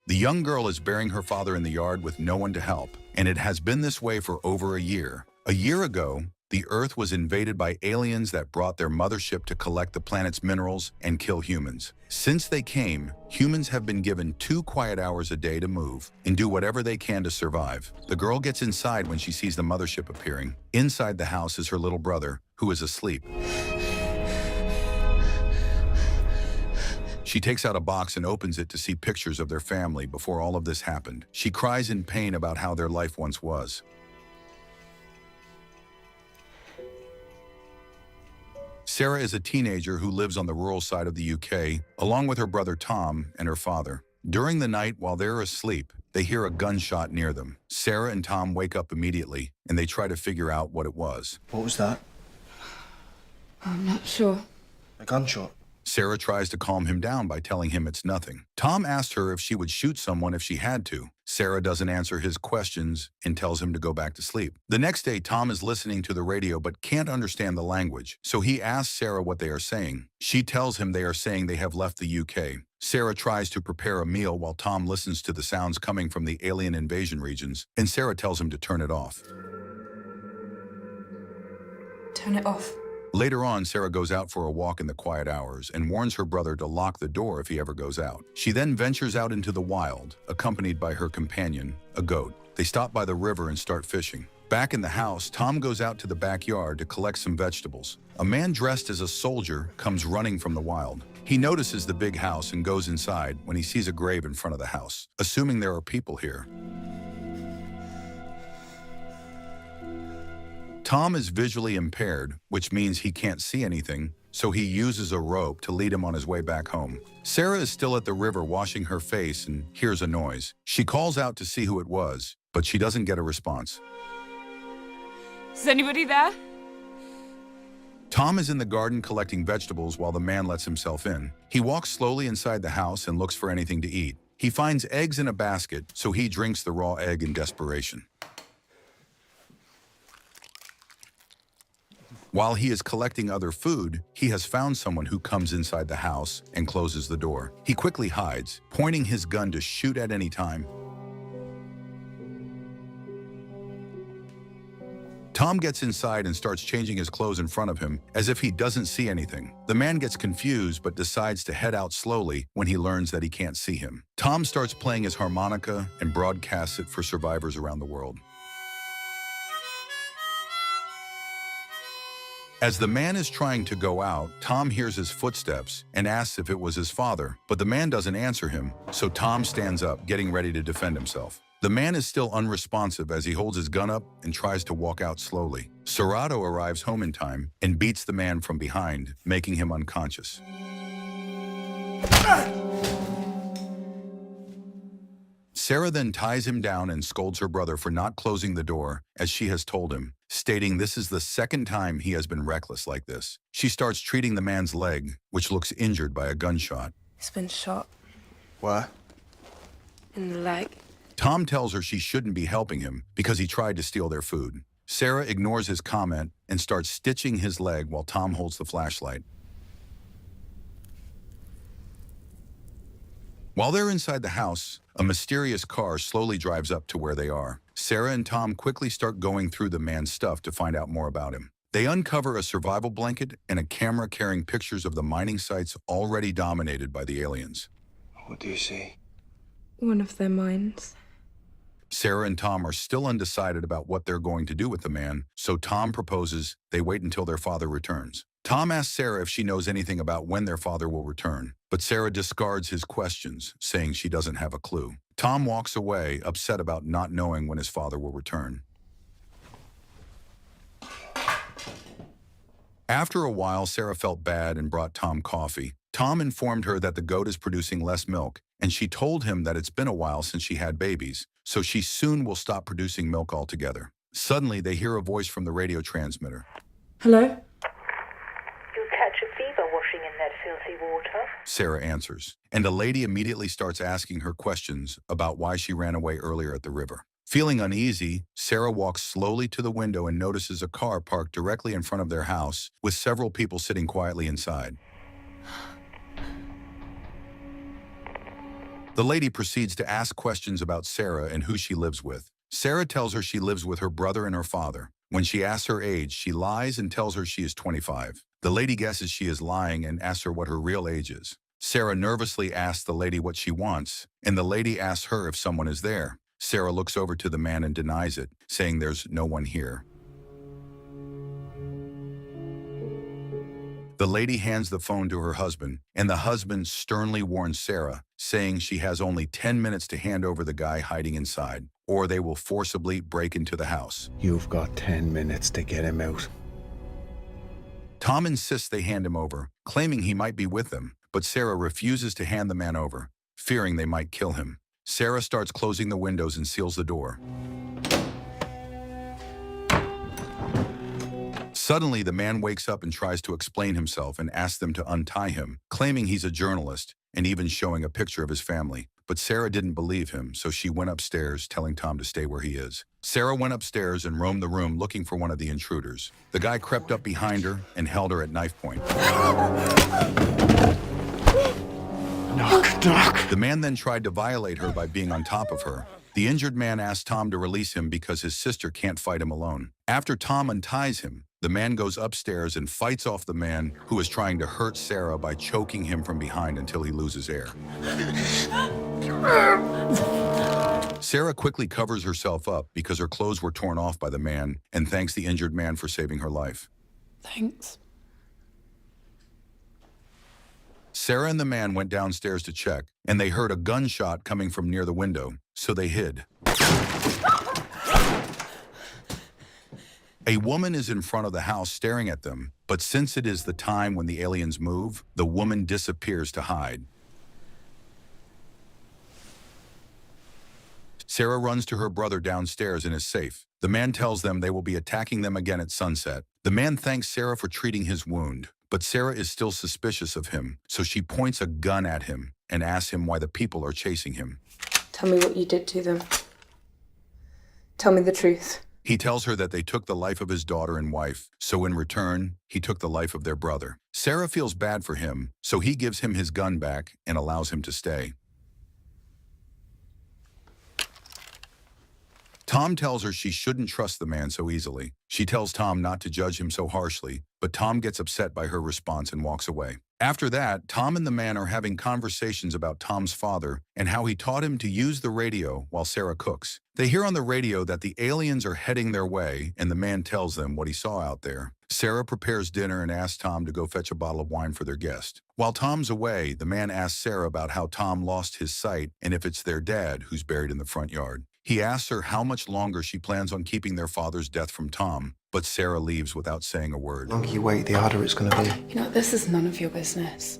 The young girl is burying her father in the yard with no one to help, and it has been this way for over a year. A year ago, the Earth was invaded by aliens that brought their mothership to collect the planet's minerals and kill humans. Since they came, humans have been given 2 quiet hours a day to move and do whatever they can to survive. The girl gets inside when she sees the mothership appearing. Inside the house is her little brother, who is asleep. She takes out a box and opens it to see pictures of their family before all of this happened. She cries in pain about how their life once was. Sarah is a teenager who lives on the rural side of the UK, along with her brother Tom and her father. During the night, while they're asleep, they hear a gunshot near them. Sarah and Tom wake up immediately, and they try to figure out what it was. What was that? I'm not sure. A gunshot? Sarah tries to calm him down by telling him it's nothing. Tom asks her if she would shoot someone if she had to. Sarah doesn't answer his questions and tells him to go back to sleep. The next day, Tom is listening to the radio but can't understand the language, so he asks Sarah what they are saying. She tells him they are saying they have left the UK. Sarah tries to prepare a meal while Tom listens to the sounds coming from the alien invasion regions, and Sarah tells him to turn it off. Turn it off. Later on, Sarah goes out for a walk in the quiet hours and warns her brother to lock the door if he ever goes out. She then ventures out into the wild, accompanied by her companion, a goat. They stop by the river and start fishing. Back in the house, Tom goes out to the backyard to collect some vegetables. A man dressed as a soldier comes running from the wild. He notices the big house and goes inside when he sees a grave in front of the house, assuming there are people here. Tom is visually impaired, which means he can't see anything, so he uses a rope to lead him on his way back home. Sarah is still at the river washing her face and hears a noise. She calls out to see who it was, but she doesn't get a response. Is anybody there? Tom is in the garden collecting vegetables while the man lets himself in. He walks slowly inside the house and looks for anything to eat. He finds eggs in a basket, so he drinks the raw egg in desperation. While he is collecting other food, he has found someone who comes inside the house and closes the door. He quickly hides, pointing his gun to shoot at any time. Tom gets inside and starts changing his clothes in front of him, as if he doesn't see anything. The man gets confused but decides to head out slowly when he learns that he can't see him. Tom starts playing his harmonica and broadcasts it for survivors around the world. As the man is trying to go out, Tom hears his footsteps and asks if it was his father, but the man doesn't answer him, so Tom stands up, getting ready to defend himself. The man is still unresponsive as he holds his gun up and tries to walk out slowly. Serato arrives home in time and beats the man from behind, making him unconscious. Sarah then ties him down and scolds her brother for not closing the door, as she has told him, stating this is the second time he has been reckless like this. She starts treating the man's leg, which looks injured by a gunshot. It's been shot Where? in the leg. Tom tells her she shouldn't be helping him because he tried to steal their food. Sarah ignores his comment and starts stitching his leg while Tom holds the flashlight. While they're inside the house, a mysterious car slowly drives up to where they are. Sarah and Tom quickly start going through the man's stuff to find out more about him. They uncover a survival blanket and a camera carrying pictures of the mining sites already dominated by the aliens. What do you see? One of their mines. Sarah and Tom are still undecided about what they're going to do with the man, so Tom proposes they wait until their father returns. Tom asks Sarah if she knows anything about when their father will return, but Sarah discards his questions, saying she doesn't have a clue. Tom walks away, upset about not knowing when his father will return. After a while, Sarah felt bad and brought Tom coffee. Tom informed her that the goat is producing less milk, and she told him that it's been a while since she had babies, so she soon will stop producing milk altogether. Suddenly, they hear a voice from the radio transmitter. Hello? You'll catch a fever washing in that filthy water. Sarah answers, and a lady immediately starts asking her questions about why she ran away earlier at the river. Feeling uneasy, Sarah walks slowly to the window and notices a car parked directly in front of their house, with several people sitting quietly inside. The lady proceeds to ask questions about Sarah and who she lives with. Sarah tells her she lives with her brother and her father. When she asks her age, she lies and tells her she is 25. The lady guesses she is lying and asks her what her real age is. Sarah nervously asks the lady what she wants, and the lady asks her if someone is there. Sarah looks over to the man and denies it, saying there's no one here. The lady hands the phone to her husband, and the husband sternly warns Sarah, saying she has only 10 minutes to hand over the guy hiding inside, or they will forcibly break into the house. You've got 10 minutes to get him out. Tom insists they hand him over, claiming he might be with them, but Sarah refuses to hand the man over, fearing they might kill him. Sarah starts closing the windows and seals the door. Suddenly, the man wakes up and tries to explain himself and asks them to untie him, claiming he's a journalist and even showing a picture of his family. But Sarah didn't believe him, so she went upstairs, telling Tom to stay where he is. Sarah went upstairs and roamed the room looking for one of the intruders. The guy crept up behind her and held her at knife point. Knock, knock. The man then tried to violate her by being on top of her. The injured man asked Tom to release him because his sister can't fight him alone. After Tom unties him, the man goes upstairs and fights off the man who is trying to hurt Sarah by choking him from behind until he loses air. Sarah quickly covers herself up because her clothes were torn off by the man and thanks the injured man for saving her life. Thanks. Sarah and the man went downstairs to check, and they heard a gunshot coming from near the window, so they hid. A woman is in front of the house staring at them, but since it is the time when the aliens move, the woman disappears to hide. Sarah runs to her brother downstairs and is safe. The man tells them they will be attacking them again at sunset. The man thanks Sarah for treating his wound, but Sarah is still suspicious of him, so she points a gun at him and asks him why the people are chasing him. Tell me what you did to them. Tell me the truth. He tells her that they took the life of his daughter and wife, so in return, he took the life of their brother. Sarah feels bad for him, so he gives him his gun back and allows him to stay. Tom tells her she shouldn't trust the man so easily. She tells Tom not to judge him so harshly, but Tom gets upset by her response and walks away. After that, Tom and the man are having conversations about Tom's father and how he taught him to use the radio while Sarah cooks. They hear on the radio that the aliens are heading their way, and the man tells them what he saw out there. Sarah prepares dinner and asks Tom to go fetch a bottle of wine for their guest. While Tom's away, the man asks Sarah about how Tom lost his sight and if it's their dad who's buried in the front yard. He asks her how much longer she plans on keeping their father's death from Tom, but Sarah leaves without saying a word. The longer you wait, the harder it's going to be. You know, this is none of your business.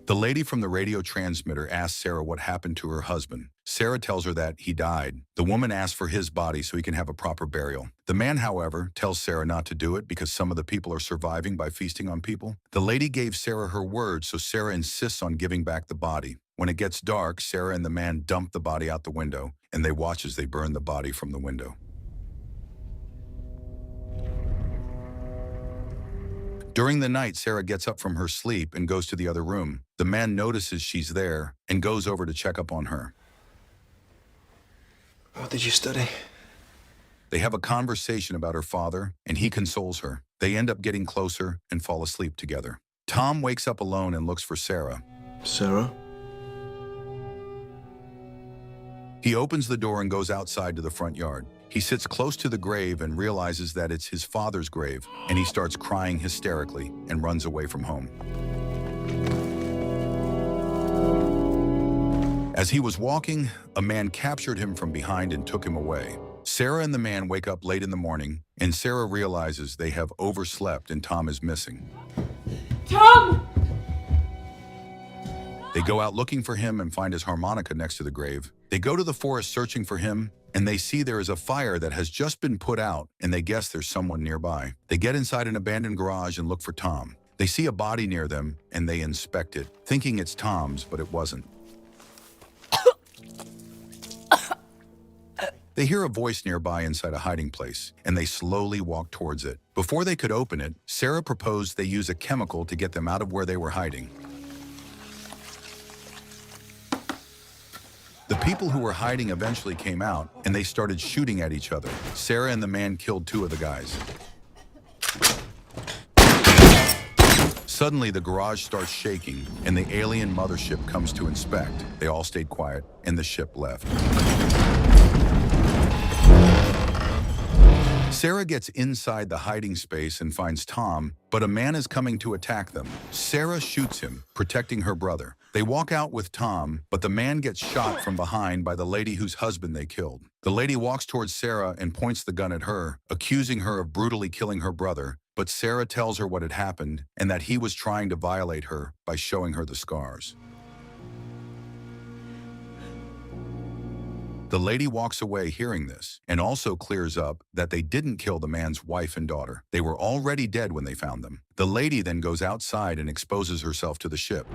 The lady from the radio transmitter asks Sarah what happened to her husband. Sarah tells her that he died. The woman asks for his body so he can have a proper burial. The man, however, tells Sarah not to do it because some of the people are surviving by feasting on people. The lady gave Sarah her word, so Sarah insists on giving back the body. When it gets dark, Sarah and the man dump the body out the window, and they watch as they burn the body from the window. During the night, Sarah gets up from her sleep and goes to the other room. The man notices she's there and goes over to check up on her. What did you study? They have a conversation about her father, and he consoles her. They end up getting closer and fall asleep together. Tom wakes up alone and looks for Sarah. Sarah? He opens the door and goes outside to the front yard. He sits close to the grave and realizes that it's his father's grave, and he starts crying hysterically and runs away from home. As he was walking, a man captured him from behind and took him away. Sarah and the man wake up late in the morning, and Sarah realizes they have overslept and Tom is missing. Tom! They go out looking for him and find his harmonica next to the grave. They go to the forest searching for him, and they see there is a fire that has just been put out, and they guess there's someone nearby. They get inside an abandoned garage and look for Tom. They see a body near them, and they inspect it, thinking it's Tom's, but it wasn't. They hear a voice nearby inside a hiding place, and they slowly walk towards it. Before they could open it, Sarah proposed they use a chemical to get them out of where they were hiding. people who were hiding eventually came out, and they started shooting at each other. Sarah and the man killed 2 of the guys. Suddenly, the garage starts shaking, and the alien mothership comes to inspect. They all stayed quiet, and the ship left. Sarah gets inside the hiding space and finds Tom, but a man is coming to attack them. Sarah shoots him, protecting her brother. They walk out with Tom, but the man gets shot from behind by the lady whose husband they killed. The lady walks towards Sarah and points the gun at her, accusing her of brutally killing her brother, but Sarah tells her what had happened and that he was trying to violate her by showing her the scars. The lady walks away hearing this, and also clears up that they didn't kill the man's wife and daughter. They were already dead when they found them. The lady then goes outside and exposes herself to the ship.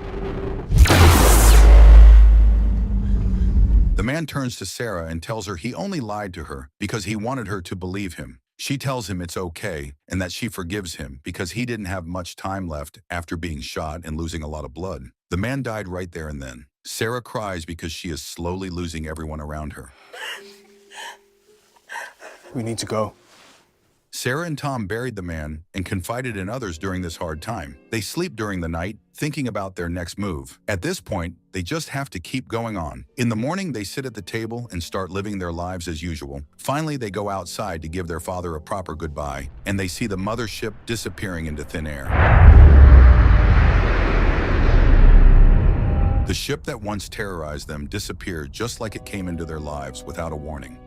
The man turns to Sarah and tells her he only lied to her because he wanted her to believe him. She tells him it's okay and that she forgives him because he didn't have much time left after being shot and losing a lot of blood. The man died right there and then. Sarah cries because she is slowly losing everyone around her. We need to go. Sarah and Tom buried the man and confided in others during this hard time. They sleep during the night, thinking about their next move. At this point, they just have to keep going on. In the morning, they sit at the table and start living their lives as usual. Finally, they go outside to give their father a proper goodbye, and they see the mothership disappearing into thin air. The ship that once terrorized them disappeared just like it came into their lives without a warning.